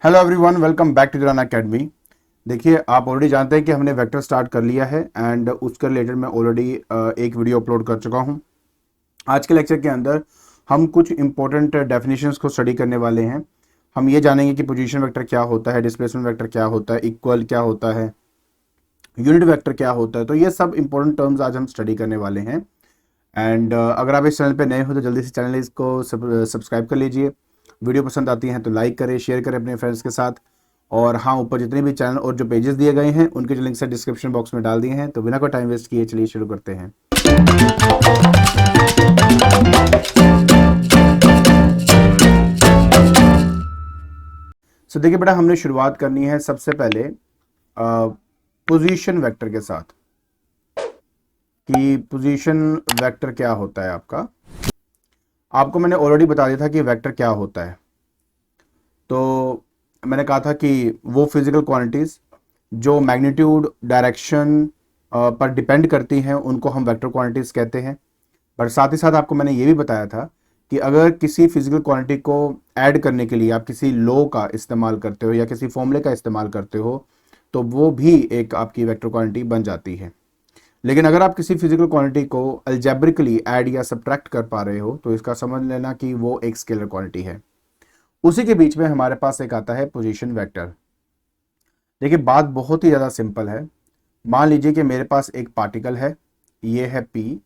Hello everyone, welcome back to Durana Academy. देखिए, आप already जानते हैं कि हमने वेक्टर स्टार्ट कर लिया है एंड उसके रिलेटेड मैं ऑलरेडी एक वीडियो अपलोड कर चुका हूं। आज के लेक्चर के अंदर हम कुछ इंपॉर्टेंट डेफिनेशंस को स्टडी करने वाले हैं। हम ये जानेंगे कि पोजीशन वेक्टर क्या होता है, डिस्प्लेसमेंट वेक्टर क्या होता है, इक्वल क्या होता है, यूनिट वेक्टर क्या होता है। तो ये सब इंपॉर्टेंट टर्म्स आज हम स्टडी करने वाले हैं। एंड अगर आप इस चैनल पे नए हो तो जल्दी से चैनल इसको सब्सक्राइब कर लीजिए। वीडियो पसंद आती हैं तो लाइक करें, शेयर करें अपने फ्रेंड्स के साथ। और हाँ, ऊपर जितने भी चैनल और जो पेजेस दिए गए हैं उनके जो लिंक्स है डिस्क्रिप्शन बॉक्स में डाल दिए हैं। तो बिना कोई टाइम वेस्ट किए चलिए शुरू करते हैं। सो देखिए बेटा, हमने शुरुआत करनी है सबसे पहले पोजीशन वेक्टर के साथ कि पोजीशन वेक्टर क्या होता है। आपको मैंने ऑलरेडी बता दिया था कि वेक्टर क्या होता है। तो मैंने कहा था कि वो फिजिकल क्वांटिटीज जो मैग्नीट्यूड डायरेक्शन पर डिपेंड करती हैं उनको हम वेक्टर क्वांटिटीज कहते हैं। पर साथ ही साथ आपको मैंने ये भी बताया था कि अगर किसी फिजिकल क्वांटिटी को ऐड करने के लिए आप किसी लॉ का इस्तेमाल करते हो या किसी फॉर्मूले का इस्तेमाल करते हो तो वो भी एक आपकी वेक्टर क्वांटिटी बन जाती है। लेकिन अगर आप किसी फिजिकल क्वांटिटी को अल्जेब्रिकली ऐड या सब्ट्रैक्ट कर पा रहे हो तो इसका समझ लेना कि वो एक स्केलर क्वांटिटी है। उसी के बीच में हमारे पास एक आता है पोजीशन वेक्टर। देखिए, बात बहुत ही ज़्यादा सिंपल है। मान लीजिए कि मेरे पास एक पार्टिकल है, ये है P,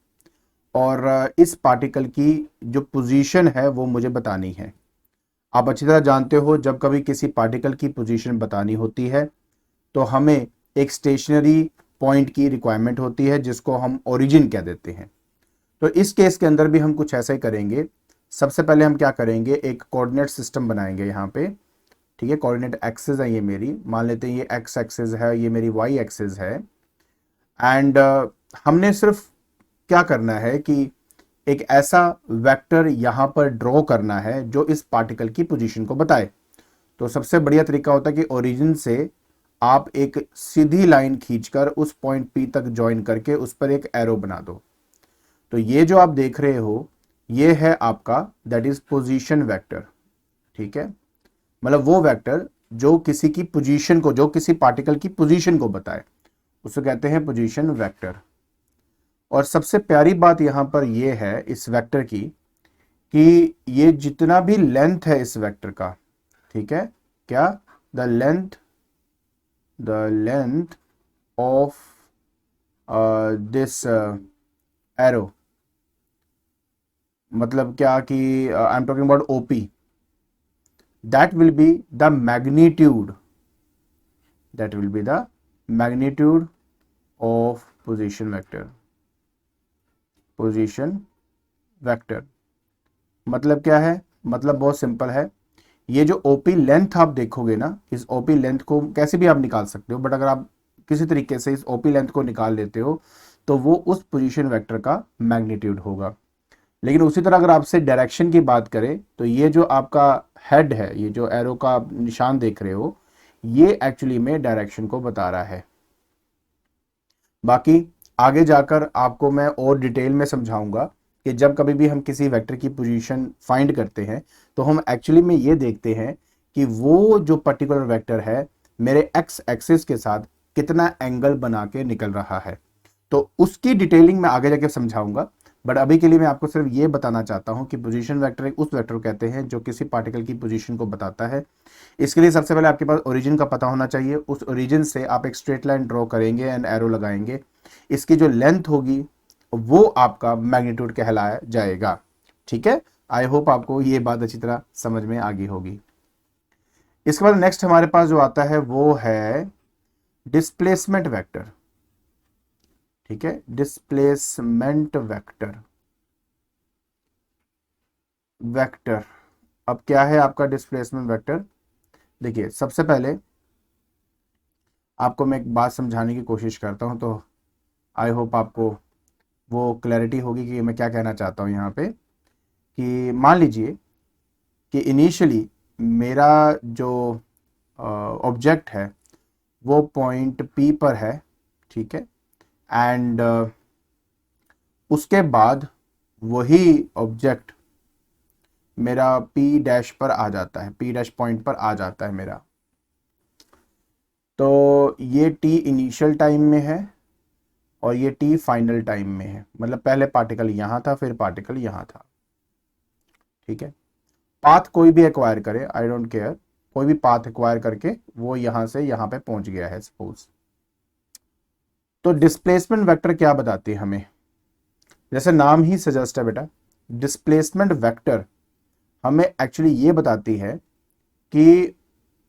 और इस पार्टिकल की जो पोजीशन है वो मुझे बतानी है। आप अच्छी तरह जानते हो, जब कभी किसी पार्टिकल की पोजीशन बतानी होती है तो हमें एक स्टेशनरी पॉइंट की रिक्वायरमेंट होती है जिसको हम ओरिजिन कह देते हैं। तो इस केस के अंदर भी हम कुछ ऐसा ही करेंगे। सबसे पहले हम क्या करेंगे, एक कोऑर्डिनेट सिस्टम बनाएंगे यहाँ पे। ठीक है, कोऑर्डिनेट एक्सिस है ये मेरी, मान लेते हैं ये एक्स एक्सिस है, ये मेरी वाई एक्सिस है। एंड हमने सिर्फ क्या करना है कि एक ऐसा वेक्टर यहाँ पर ड्रॉ करना है जो इस पार्टिकल की पोजीशन को बताए। तो सबसे बढ़िया तरीका होता है कि ओरिजिन से आप एक सीधी लाइन खींचकर उस पॉइंट P तक ज्वाइन करके उस पर एक एरो बना दो। तो ये जो आप देख रहे हो ये है आपका दैट इज पोजीशन वेक्टर। ठीक है, मतलब वो वेक्टर जो किसी की पोजीशन को, जो किसी पार्टिकल की पोजीशन को बताए, उसे कहते हैं पोजीशन वेक्टर। और सबसे प्यारी बात यहां पर ये है इस वेक्टर की कि ये जितना भी लेंथ है इस वेक्टर का, ठीक है, क्या, the length of this arrow, मतलब क्या कि I am talking about OP, that will be the magnitude, that will be the magnitude of position vector। position vector मतलब क्या है, मतलब बहुत सिंपल है। ये जो OP लेंथ आप देखोगे ना, इस OP लेंथ को कैसे भी आप निकाल सकते हो, बट अगर आप किसी तरीके से इस OP लेंथ को निकाल लेते हो तो वो उस पोजीशन वेक्टर का मैग्नीट्यूड होगा। लेकिन उसी तरह अगर आपसे डायरेक्शन की बात करें तो ये जो आपका हेड है, ये जो एरो का आप निशान देख रहे हो, ये एक्चुअली में डायरेक्शन को बता रहा है। बाकी आगे जाकर आपको मैं और डिटेल में समझाऊंगा कि जब कभी भी हम किसी वेक्टर की पोजीशन फाइंड करते हैं तो हम एक्चुअली में ये देखते हैं कि वो जो पर्टिकुलर वेक्टर है मेरे एक्स एक्सिस के साथ कितना एंगल बना के निकल रहा है। तो उसकी डिटेलिंग मैं आगे जाके समझाऊंगा, बट अभी के लिए मैं आपको सिर्फ ये बताना चाहता हूं कि पोजीशन वेक्टर एक उस वेक्टर को कहते हैं जो किसी पार्टिकल की पोजीशन को बताता है। इसके लिए सबसे पहले आपके पास ओरिजिन का पता होना चाहिए। उस ओरिजिन से आप एक स्ट्रेट लाइन ड्रॉ करेंगे एंड एरो लगाएंगे। इसकी जो लेंथ होगी वो आपका मैग्नीट्यूड कहलाया जाएगा। ठीक है, आई होप आपको ये बात अच्छी तरह समझ में आ गई होगी। इसके बाद नेक्स्ट हमारे पास जो आता है वो है डिस्प्लेसमेंट वेक्टर। ठीक है, डिस्प्लेसमेंट वेक्टर अब क्या है आपका डिस्प्लेसमेंट वेक्टर। देखिए, सबसे पहले आपको मैं एक बात समझाने की कोशिश करता हूं, तो आई होप आपको वो क्लैरिटी होगी कि मैं क्या कहना चाहता हूं यहाँ पे। कि मान लीजिए कि इनिशियली मेरा जो ऑब्जेक्ट है वो पॉइंट P पर है। ठीक है, एंड उसके बाद वही ऑब्जेक्ट मेरा P डैश पर आ जाता है, P डैश पॉइंट पर आ जाता है मेरा। तो ये टी इनिशियल टाइम में है और ये टी फाइनल टाइम में है, मतलब पहले पार्टिकल यहाँ था फिर पार्टिकल यहाँ था। ठीक है, पाथ कोई भी एक्वायर करे, आई डोंट केयर, कोई भी पाथ एक्वायर करके वो यहां से यहां पे पहुंच गया है सपोज। तो डिस्प्लेसमेंट वेक्टर क्या बताती है हमें, जैसे नाम ही सजेस्ट है बेटा, डिस्प्लेसमेंट वेक्टर हमें एक्चुअली ये बताती है कि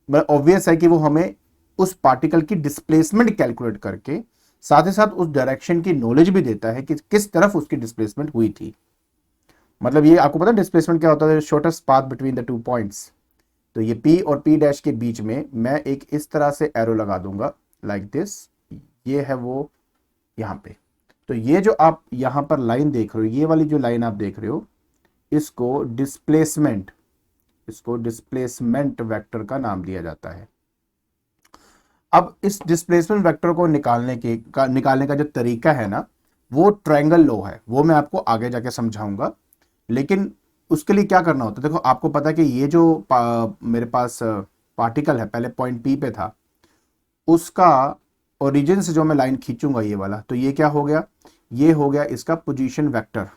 ऑब्वियस है कि वो हमें उस पार्टिकल की डिस्प्लेसमेंट कैलकुलेट करके साथ ही साथ उस डायरेक्शन की नॉलेज भी देता है कि किस तरफ उसकी डिस्प्लेसमेंट हुई थी। मतलब ये आपको पता है डिस्प्लेसमेंट क्या होता है, shortest path between the two points. तो ये P और P डैश के बीच में मैं एक इस तरह से एरो लगा दूंगा लाइक दिस, ये है वो यहाँ पे। तो ये जो आप यहाँ पर लाइन देख रहे हो, ये वाली जो लाइन आप देख रहे हो, इसको डिस्प्लेसमेंट वेक्टर का नाम दिया जाता है। अब इस डिस्प्लेसमेंट वेक्टर को निकालने का जो तरीका है ना, वो ट्रायंगल लॉ है, वो मैं आपको आगे जाके समझाऊंगा। लेकिन उसके लिए क्या करना होता है, देखो आपको पता है कि ये जो मेरे पास पार्टिकल है पहले पॉइंट पी पे था, उसका ओरिजिन से जो मैं लाइन खींचूंगा ये वाला, तो ये क्या हो गया, ये हो गया इसका पोजीशन वेक्टर।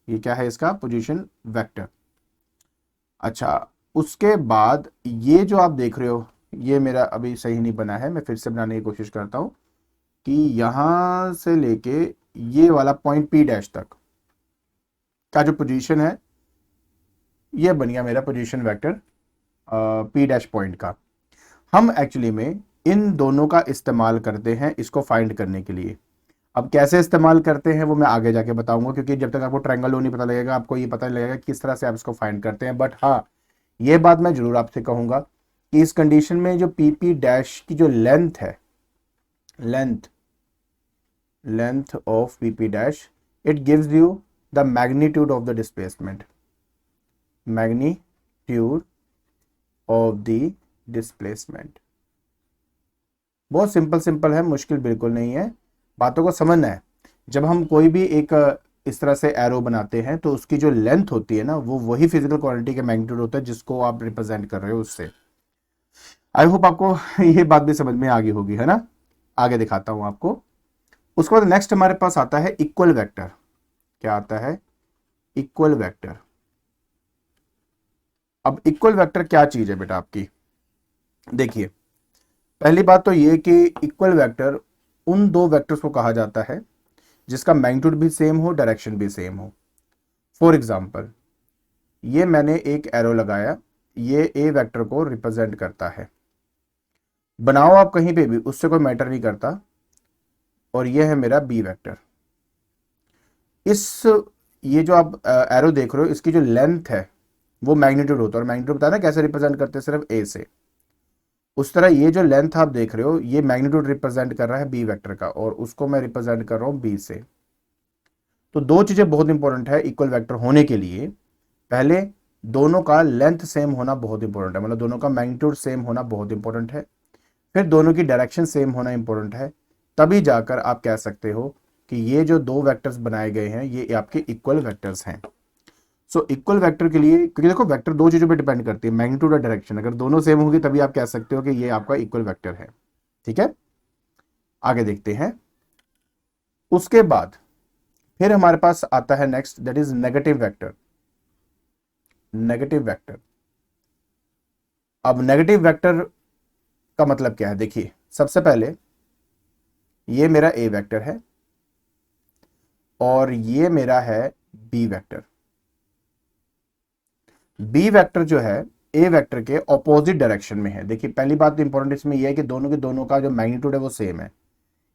ये क्या है, इसका पोजीशन वेक्टर। अच्छा, उसके बाद ये जो आप देख रहे हो, ये मेरा अभी सही नहीं बना है, मैं फिर से बनाने की कोशिश करता हूं कि यहां से लेके ये वाला पॉइंट पी डैश तक का जो पोजीशन है, ये बन गया मेरा position vector P dash point का। हम एक्चुअली में इन दोनों का इस्तेमाल करते हैं इसको फाइंड करने के लिए। अब कैसे इस्तेमाल करते हैं वो मैं आगे जाके बताऊंगा, क्योंकि जब तक आपको ट्रायंगल लॉ नहीं पता लगेगा आपको ये पता नहीं लगेगा किस तरह से आप इसको फाइंड करते हैं। बट हाँ, ये बात मैं जरूर आपसे कहूंगा कि इस कंडीशन में जो पी पी डैश की जो लेंथ है, length of P P dash, it gives you the magnitude of the displacement, magnitude of the displacement. बहुत सिंपल है, मुश्किल बिल्कुल नहीं है, बातों को समझना है। जब हम कोई भी एक इस तरह से एरो बनाते हैं तो उसकी जो लेंथ होती है ना, वो वही फिजिकल क्वांटिटी के मैग्नीट्यूड होता है जिसको आप रिप्रेजेंट कर रहे हो उससे। आई होप आपको ये बात भी समझ में आ गई होगी, है ना। आगे दिखाता हूं आपको। उसके बाद नेक्स्ट हमारे पास आता है इक्वल वेक्टर। क्या आता है, इक्वल वेक्टर। अब इक्वल वेक्टर क्या चीज है बेटा आपकी, देखिए पहली बात तो ये कि इक्वल वेक्टर उन दो वेक्टर्स को कहा जाता है जिसका मैग्नीट्यूड भी सेम हो, डायरेक्शन भी सेम हो। फॉर एग्जांपल, ये मैंने एक एरो लगाया, ये ए वेक्टर को रिप्रेजेंट करता है, बनाओ आप कहीं पे भी, उससे कोई मैटर नहीं करता। और ये है मेरा बी वेक्टर। इस ये जो आप एरो देख रहे हो, इसकी जो लेंथ है वो मैग्नीट्यूड होता है, और मैग्नीट्यूड पता है ना कैसे रिप्रेजेंट करते हैं, सिर्फ ए से। उस तरह ये जो लेंथ आप देख रहे हो, ये मैग्नीट्यूड रिप्रेजेंट कर रहा है बी वेक्टर का, और उसको मैं रिप्रेजेंट कर रहा हूं बी से। तो दो चीजें बहुत इंपॉर्टेंट है इक्वल वेक्टर होने के लिए। पहले, दोनों का लेंथ सेम होना बहुत इंपॉर्टेंट है, मतलब दोनों का मैग्नीट्यूड सेम होना बहुत इंपॉर्टेंट है। फिर दोनों की डायरेक्शन सेम होना इंपॉर्टेंट है, तभी जाकर आप कह सकते हो कि ये जो दो वेक्टर्स बनाए गए हैं ये आपके इक्वल वेक्टर्स हैं। सो इक्वल वेक्टर के लिए, क्योंकि देखो वेक्टर दो चीजों पे डिपेंड करती है, मैग्नीट्यूड और डायरेक्शन, अगर दोनों सेम होगी तभी आप कह सकते हो कि ये आपका इक्वल वेक्टर है। ठीक है, आगे देखते हैं। उसके बाद फिर हमारे पास आता है next, that is negative vector. Negative vector. अब नेगेटिव वेक्टर का मतलब क्या है, देखिए सबसे पहले ये मेरा ए वेक्टर है और ये मेरा है बी वेक्टर। बी वेक्टर जो है ए वेक्टर के ऑपोजिट डायरेक्शन में है। देखिए पहली बात तो इंपॉर्टेंट इसमें यह है कि दोनों के दोनों का जो मैग्नीट्यूड है वो सेम है,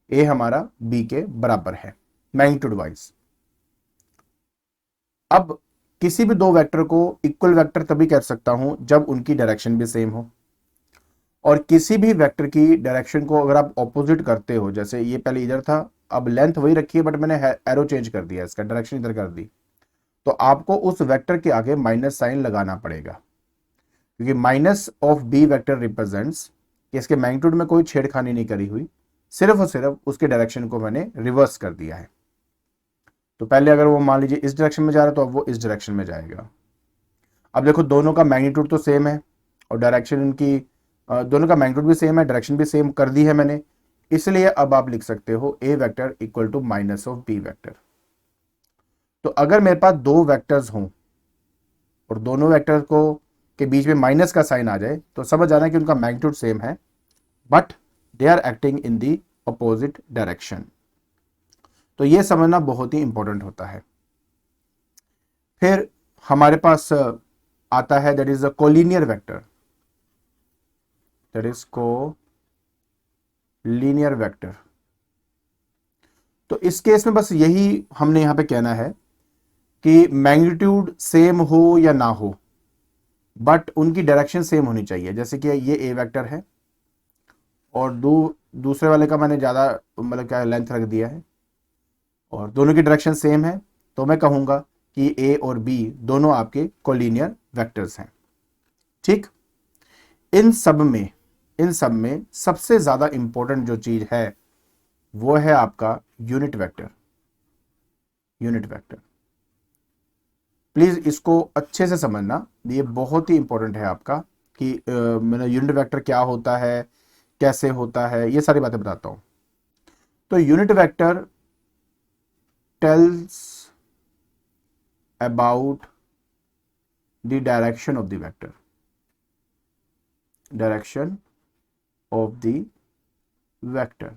ए हमारा बी के बराबर है मैग्नीट्यूड वाइज। अब किसी भी दो वेक्टर को इक्वल वेक्टर तभी कह सकता हूं जब उनकी डायरेक्शन भी सेम हो, और किसी भी वेक्टर की डायरेक्शन को अगर आप ऑपोजिट करते हो, जैसे ये पहले इधर था, अब लेंथ वही रखी है बट मैंने एरो चेंज कर दिया, इसका डायरेक्शन इधर कर दी, तो आपको उस वेक्टर के आगे माइनस साइन लगाना पड़ेगा, क्योंकि minus of B vector represents कि इसके मैग्नीट्यूड में कोई छेड़खानी नहीं करी हुई, सिर्फ और सिर्फ उसके डायरेक्शन को मैंने रिवर्स कर दिया है। तो पहले अगर वो मान लीजिए इस डायरेक्शन में जा रहा है तो अब वो इस डायरेक्शन में जाएगा। अब देखो दोनों का मैग्नीट्यूड तो सेम है और डायरेक्शन इनकी दोनों का मैग्नीट्यूड भी सेम है, डायरेक्शन भी सेम कर दी है मैंने, इसलिए अब आप लिख सकते हो A vector equal to minus of B vector. तो अगर मेरे पास दो वेक्टर्स हों और दोनों वेक्टर को के बीच में माइनस का साइन आ जाए तो समझ जाना कि उनका मैग्नीट्यूड सेम है, but they are acting in the opposite direction. तो यह समझना बहुत ही इंपॉर्टेंट होता है। फिर हमारे पास आता है that is a collinear vector, that is collinear vector. तो इस केस में बस यही हमने यहां पे कहना है कि मैग्नीट्यूड सेम हो या ना हो, बट उनकी डायरेक्शन सेम होनी चाहिए। जैसे कि ये ए वेक्टर है और दूसरे वाले का मैंने ज़्यादा मतलब क्या लेंथ रख दिया है और दोनों की डायरेक्शन सेम है, तो मैं कहूँगा कि ए और बी दोनों आपके कोलिनियर वेक्टर्स हैं। ठीक, इन सब में सबसे ज़्यादा इंपॉर्टेंट जो चीज़ है वो है आपका unit vector. Unit vector please इसको अच्छे से समझना, ये बहुत ही इंपॉर्टेंट है आपका कि मैंने यूनिट वेक्टर क्या होता है, कैसे होता है, ये सारी बातें बताता हूं। तो unit vector tells about the direction of the vector, direction of the vector.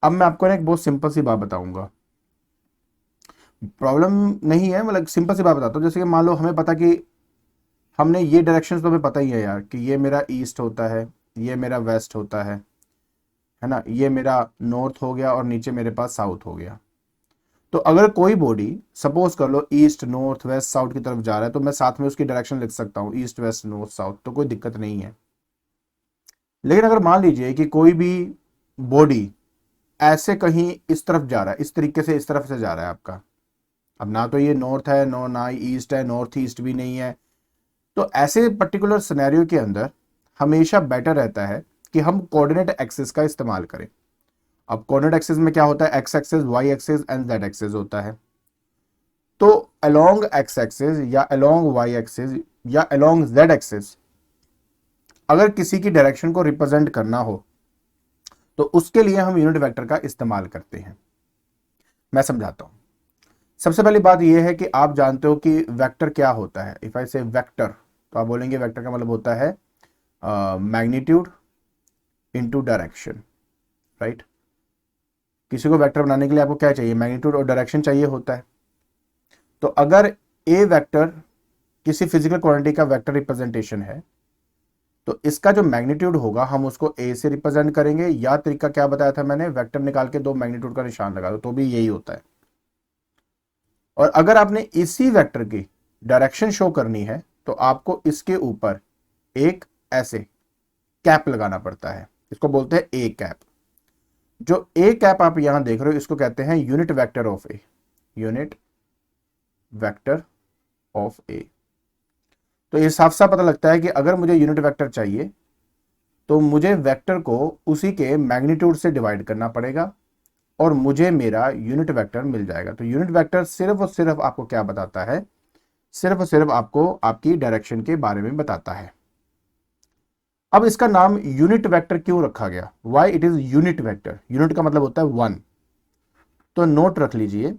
अब मैं आपको ना एक बहुत सिंपल सी बात बताऊंगा, प्रॉब्लम नहीं है, मतलब सिंपल सी बात बताता हूँ। जैसे कि मान लो हमें पता कि हमने ये डायरेक्शंस तो हमें पता ही है यार कि ये मेरा ईस्ट होता है, ये मेरा वेस्ट होता है ना, ये मेरा नॉर्थ हो गया और नीचे मेरे पास साउथ हो गया। तो अगर कोई बॉडी सपोज कर लो ईस्ट नॉर्थ वेस्ट साउथ की तरफ जा रहा है तो मैं साथ में उसकी डायरेक्शन लिख सकता हूँ ईस्ट वेस्ट नॉर्थ साउथ, तो कोई दिक्कत नहीं है। लेकिन अगर मान लीजिए कि कोई भी बॉडी ऐसे कहीं इस तरफ जा रहा है, इस तरीके से इस तरफ से जा रहा है आपका, अब ना तो ये नॉर्थ है ना ईस्ट है, नॉर्थ ईस्ट भी नहीं है, तो ऐसे पर्टिकुलर सिनेरियो के अंदर हमेशा बेटर रहता है कि हम कोऑर्डिनेट एक्सिस का इस्तेमाल करें। अब कोऑर्डिनेट एक्सिस में क्या होता है, X axis, Y axis and Z axis होता है। तो अलोंग एक्स एक्सिस या अलोंग वाई एक्सिस या अलोंग जेड एक्सिस अगर किसी की डायरेक्शन को रिप्रेजेंट करना हो तो उसके लिए हम यूनिट वेक्टर का इस्तेमाल करते हैं। मैं समझाता हूं। सबसे पहली बात यह है कि आप जानते हो कि वेक्टर क्या होता है। इफ आई से वेक्टर तो आप बोलेंगे वेक्टर का मतलब होता है मैग्नीट्यूड इनटू डायरेक्शन, राइट। किसी को वेक्टर बनाने के लिए आपको क्या चाहिए, मैग्नीट्यूड और डायरेक्शन चाहिए होता है। तो अगर ए वेक्टर किसी फिजिकल क्वांटिटी का वेक्टर रिप्रेजेंटेशन है तो इसका जो मैग्नीट्यूड होगा हम उसको ए से रिप्रेजेंट करेंगे, या तरीका क्या बताया था मैंने, वेक्टर निकाल के दो मैग्नीट्यूड का निशान लगा दो, तो भी यही होता है। और अगर आपने इसी वेक्टर की डायरेक्शन शो करनी है तो आपको इसके ऊपर एक ऐसे कैप लगाना पड़ता है, इसको बोलते हैं ए कैप। जो ए कैप आप यहां देख रहे हो इसको कहते हैं unit vector of A, unit vector of A. तो ये साफ साफ पता लगता है कि अगर मुझे यूनिट वेक्टर चाहिए तो मुझे वेक्टर को उसी के मैग्नीट्यूड से डिवाइड करना पड़ेगा और मुझे मेरा यूनिट वेक्टर मिल जाएगा। तो यूनिट वेक्टर सिर्फ और सिर्फ आपको क्या बताता है, सिर्फ और सिर्फ आपको आपकी डायरेक्शन के बारे में बताता है। अब इसका नाम यूनिट वेक्टर क्यों रखा गया, why it is unit vector, unit का मतलब होता है वन। तो नोट रख लीजिए,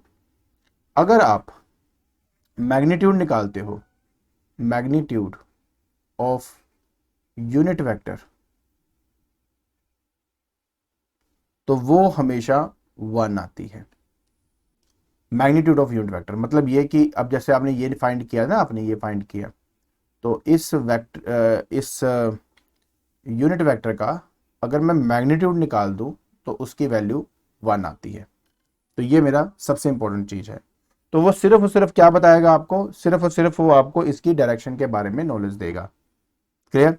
अगर आप मैग्नीट्यूड निकालते हो, मैग्नीट्यूड ऑफ यूनिट वेक्टर, तो वो हमेशा वन आती है। मैग्नीट्यूड ऑफ यूनिट वेक्टर मतलब ये कि अब जैसे आपने ये फाइंड किया ना, आपने ये फाइंड किया, तो इस यूनिट वेक्टर का अगर मैं मैग्नीट्यूड निकाल दूं तो उसकी वैल्यू वन आती है। तो ये मेरा सबसे इंपॉर्टेंट चीज है। तो वो सिर्फ और सिर्फ क्या बताएगा आपको, सिर्फ और सिर्फ वो आपको इसकी डायरेक्शन के बारे में नॉलेज देगा। क्लियर।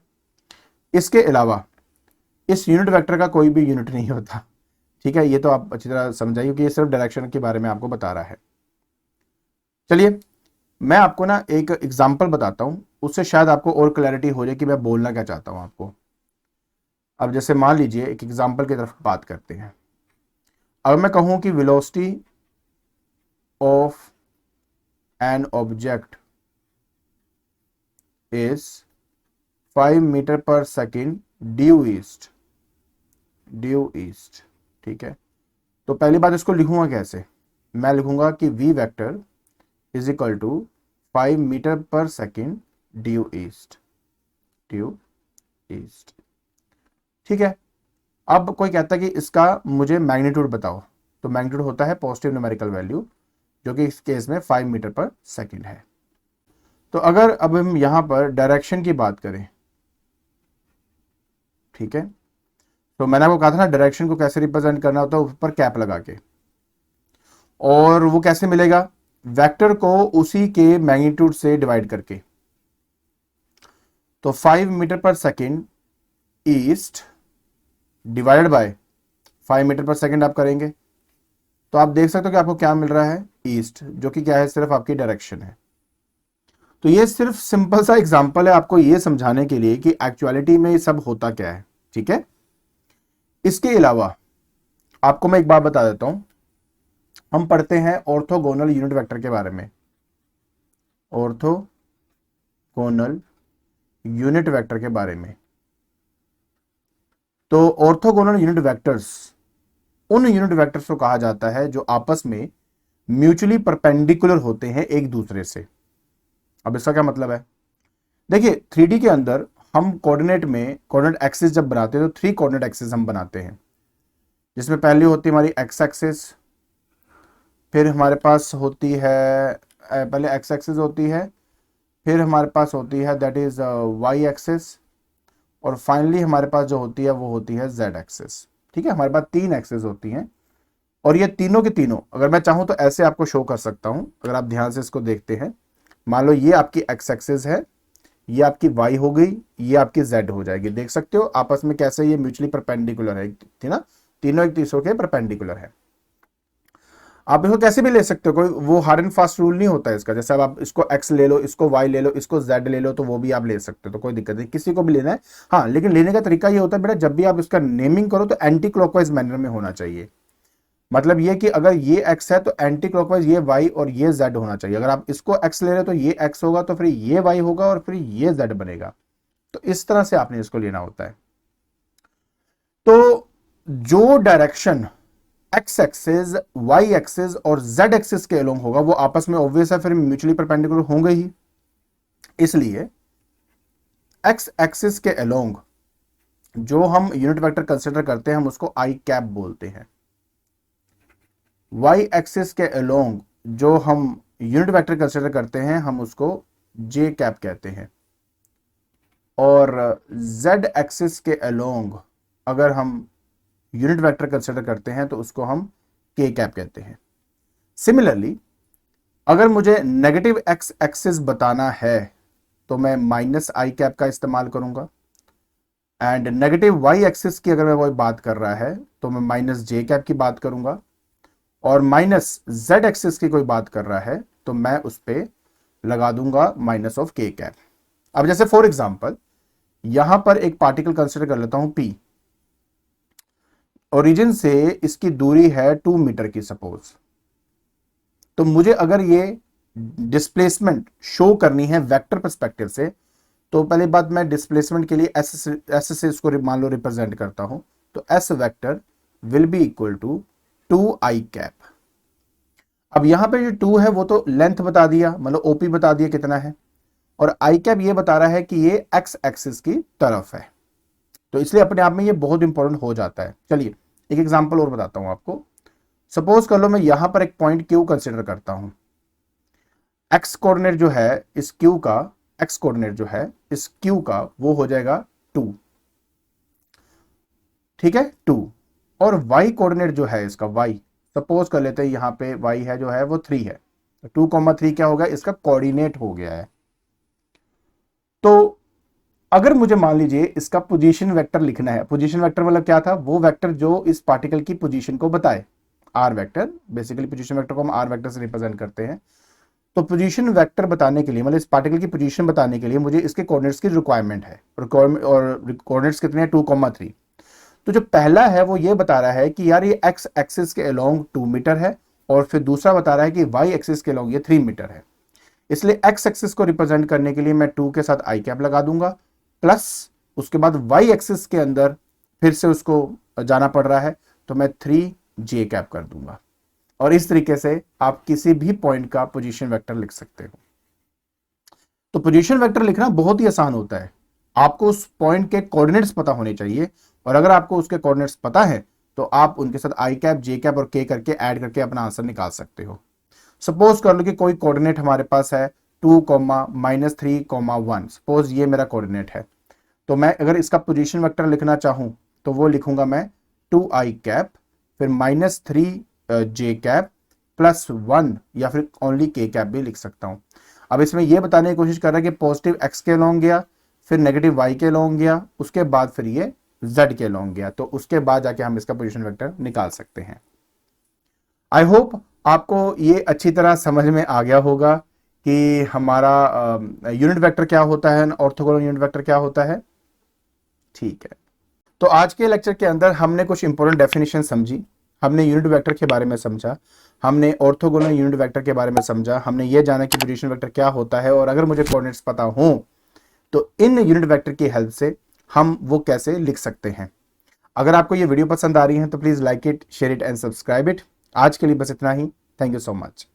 इसके अलावा इस यूनिट वेक्टर का कोई भी यूनिट नहीं होता, ठीक है। ये तो आप अच्छी तरह समझाइए कि ये सिर्फ डायरेक्शन के बारे में आपको बता रहा है। चलिए मैं आपको ना एक एग्जांपल बताता हूं, उससे शायद आपको और क्लैरिटी हो जाए कि मैं बोलना क्या चाहता हूं आपको। अब जैसे मान लीजिए एक एग्जांपल की तरफ बात करते हैं। अब मैं कहूं कि velocity of an object is 5 metre per second due east. ठीक है, तो पहली बात इसको लिखूंगा कैसे, मैं लिखूंगा कि v vector is equal to 5 metre per second due east. ठीक है, अब कोई कहता है कि इसका मुझे मैग्नीट्यूड बताओ, तो मैग्नीट्यूड होता है पॉजिटिव न्यूमेरिकल वैल्यू, जो कि इस केस में 5 मीटर पर सेकेंड है। तो अगर अब हम यहां पर डायरेक्शन की बात करें, ठीक है, तो मैंने आपको कहा था ना डायरेक्शन को कैसे रिप्रेजेंट करना होता है, ऊपर कैप लगा के, और वो कैसे मिलेगा, वेक्टर को उसी के मैग्नीट्यूड से डिवाइड करके। तो 5 metre per second east divided by 5 metre per second आप करेंगे, तो आप देख सकते हो कि आपको क्या मिल रहा है, ईस्ट, जो कि क्या है, सिर्फ आपकी डायरेक्शन है। तो ये सिर्फ सिंपल सा एग्जांपल है आपको ये समझाने के लिए कि एक्चुअलिटी में ये सब होता क्या है। ठीक है, इसके अलावा आपको मैं एक बात बता देता हूं, हम पढ़ते हैं ऑर्थोगोनल यूनिट वेक्टर के बारे में, ऑर्थोगोनल यूनिट वेक्टर के बारे में। तो ऑर्थोगोनल यूनिट वेक्टर्स उन यूनिट वेक्टर्स को कहा जाता है जो आपस में म्यूचुअली परपेंडिकुलर होते हैं एक दूसरे से। अब इसका क्या मतलब है, देखिए 3D के अंदर हम कोऑर्डिनेट एक्सिस जब बनाते हैं तो 3 कोऑर्डिनेट एक्सिस हम बनाते हैं, जिसमें पहली होती है हमारी एक्स एक्सिस, फिर हमारे पास होती है पहले एक्स एक्सिस होती है, फिर हमारे पास होती है दैट इज वाई एक्सिस, और फाइनली हमारे पास जो होती है वो होती है जेड एक्सिस। ठीक है, हमारे पास 3 एक्सिस होती हैं, और ये तीनों के तीनों अगर मैं चाहूं तो ऐसे आपको शो कर सकता हूं, अगर आप ध्यान से इसको देखते हैं। मान लो ये आपकी एक्स एक्सिस है, ये आपकी वाई हो गई, ये आपकी जेड हो जाएगी। देख सकते हो आपस में कैसे ये म्यूचुअली परपेंडिकुलर है, थी ना, तीनों एक दूसरे के परपेंडिकुलर है। आप इसको कैसे भी ले सकते हो, कोई वो हार्ड एंड फास्ट रूल नहीं होता है इसका, जैसे अब आप इसको एक्स ले लो, इसको वाई ले लो, इसको जेड ले लो, तो वो भी आप ले सकते हो, तो कोई दिक्कत नहीं, किसी को भी लेना है। हाँ, लेकिन लेने का तरीका ये होता है बेटा, जब भी आप इसका नेमिंग करो तो एंटी क्लॉकवाइज मैनर में होना चाहिए। मतलब ये कि अगर ये x है तो एंटी क्लॉकवाइज ये y और ये z होना चाहिए। अगर आप इसको x ले रहे हो तो ये x होगा, तो फिर ये y होगा, और फिर ये z बनेगा। तो इस तरह से आपने इसको लेना होता है। तो जो direction x axis, y axis और z एक्सिस के अलोंग होगा वो आपस में ऑब्वियस है फिर म्यूचुअली परपेंडिकुलर होंगे ही। इसलिए x एक्सिस के अलोंग जो हम यूनिट वेक्टर कंसीडर करते हैं हम उसको i कैप बोलते हैं। y एक्सिस के अलोंग जो हम यूनिट वेक्टर कंसीडर करते हैं हम उसको j कैप कहते हैं, और z एक्सिस के अलोंग अगर हम यूनिट वेक्टर कंसीडर करते हैं तो उसको हम k कैप कहते हैं। सिमिलरली अगर मुझे नेगेटिव x एक्सिस बताना है तो मैं माइनस i कैप का इस्तेमाल करूंगा, एंड नेगेटिव y एक्सिस की अगर मैं कोई बात कर रहा है तो मैं माइनस j कैप की बात करूंगा, और माइनस z एक्सिस की कोई बात कर रहा है तो मैं उस पर लगा दूंगा माइनस ऑफ k कैप। अब जैसे फॉर एग्जांपल यहां पर एक पार्टिकल कंसीडर कर लेता हूं p, ओरिजिन से इसकी दूरी है 2 मीटर की सपोज, तो मुझे अगर ये डिस्प्लेसमेंट शो करनी है वेक्टर पर्सपेक्टिव से, तो पहली बात मैं डिस्प्लेसमेंट के लिए एस से इसको मान लो रिप्रेजेंट करता हूं, तो S vector will be equal to 2i cap. अब यहां पे जो 2 है वो तो लेंथ बता दिया, मतलब ओपी बता दिया कितना है, और i कैप ये बता रहा है कि ये x एक्सिस की तरफ है, तो इसलिए अपने आप में ये बहुत इंपॉर्टेंट हो जाता है। चलिए एक एग्जांपल और बताता हूं आपको। सपोज कर लो मैं यहां पर एक पॉइंट Q कंसीडर करता हूं, x कोऑर्डिनेट जो है इस Q का, x कोऑर्डिनेट जो है इस Q का वो हो जाएगा 2, ठीक है 2, और y कोऑर्डिनेट जो है इसका y, सपोज कर लेते हैं यहां पे y है जो है वो 3 है, तो 2,3 क्या होगा, इसका कोऑर्डिनेट हो गया है। तो अगर मुझे मान लीजिए इसका पोजीशन वेक्टर लिखना है, पोजीशन वेक्टर मतलब क्या था, वो वेक्टर जो इस पार्टिकल की पोजीशन को बताए, R vector, basically position vector को हम आर वेक्टर से रिप्रेजेंट करते हैं। तो पोजीशन वेक्टर बताने के लिए, मतलब इस पार्टिकल की पोजीशन बताने के लिए मुझे इसके कोऑर्डिनेट्स की रिक्वायरमेंट है, और कोऑर्डिनेट्स कितने हैं 2,3। तो जो पहला है वो ये बता रहा है कि यार ये x एक्सिस के अलोंग 2 मीटर है, और फिर दूसरा बता रहा है कि y एक्सिस के अलोंग ये 3 मीटर है। इसलिए x एक्सिस को रिप्रेजेंट करने के लिए मैं 2 के साथ i कैप लगा दूंगा, प्लस उसके बाद वाई एक्सिस के अंदर फिर से उसको जाना पड़ रहा है, तो मैं 3j कैप कर दूंगा। और इस तरीके से आप किसी भी पॉइंट का पोजीशन वेक्टर लिख सकते हो। तो पोजीशन वेक्टर लिखना बहुत ही आसान होता है। आपको उस पॉइंट के कोऑर्डिनेट्स पता होने चाहिए, और अगर आपको उसके कोऑर्डिनेट्स पता है तो आप उनके साथ आई कैप, जे कैप और के करके ऐड करके अपना आंसर निकाल सकते हो। सपोज कर लो कि कोई कोऑर्डिनेट हमारे पास है 2, -3, 1। सपोज ये मेरा कोऑर्डिनेट है, तो मैं अगर इसका पोजीशन वेक्टर लिखना चाहूं तो वो लिखूंगा मैं 2i कैप, फिर -3j कैप +1, या फिर ओनली के कैप भी लिख सकता हूं। अब इसमें यह बताने की कोशिश कर रहा है कि पॉजिटिव x के लॉन्ग गया, फिर नेगेटिव y के लॉन्ग गया, उसके बाद फिर ये z के लॉन्ग गया, तो उसके बाद जाके हम इसका पोजीशन वेक्टर निकाल सकते हैं। आई होप आपको ये अच्छी तरह समझ में आ गया होगा कि हमारा यूनिट वेक्टर क्या होता है, ऑर्थोगोनल यूनिट वेक्टर क्या होता है। ठीक है, तो आज के लेक्चर के अंदर हमने कुछ इंपॉर्टेंट डेफिनेशन समझी, हमने यूनिट वेक्टर के बारे में समझा, हमने ऑर्थोगोनल यूनिट वेक्टर के बारे में समझा, हमने ये जाना कि पोजीशन वेक्टर क्या होता है, और अगर मुझे कोऑर्डिनेट्स पता हो तो इन यूनिट वेक्टर की हेल्प से हम वो कैसे लिख सकते हैं। अगर आपको ये वीडियो पसंद आ रही है तो please like it, share it and subscribe it. आज के लिए बस इतना ही। Thank you so much.